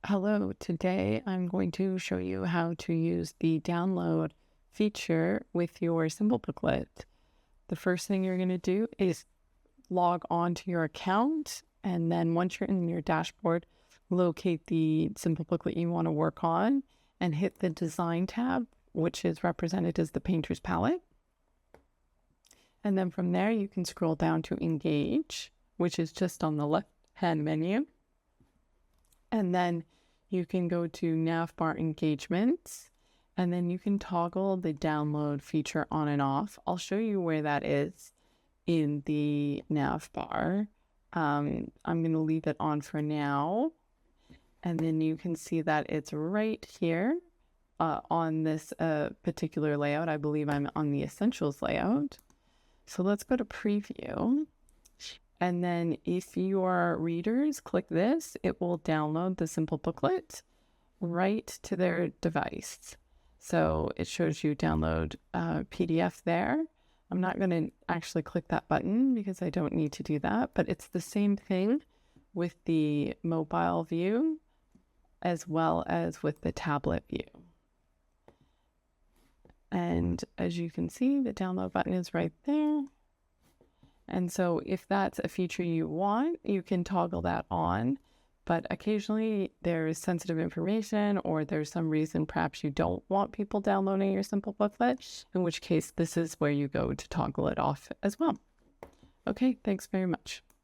Hello, today I'm going to show you how to use the download feature with your symbol booklet. The first thing you're going to do is log on to your account, and then once you're in your dashboard, locate the symbol booklet you want to work on and hit the Design tab, which is represented as the Painter's Palette. And then from there, you can scroll down to Engage, which is just on the left-hand menu. And then you can go to navbar engagements, and then you can toggle the download feature on and off. I'll show you where that is in the navbar. I'm going to leave it on for now. And then you can see that it's right here on this particular layout. I believe I'm on the Essentials layout. So let's go to Preview. And then if your readers click this, it will download the simple booklet right to their device. So it shows you download PDF there. I'm not going to actually click that button because I don't need to do that, but it's the same thing with the mobile view as well as with the tablet view. And as you can see, the download button is right there. And so if that's a feature you want, you can toggle that on. But occasionally there's sensitive information, or there's some reason perhaps you don't want people downloading your simple booklet, in which case this is where you go to toggle it off as well. Okay, thanks very much.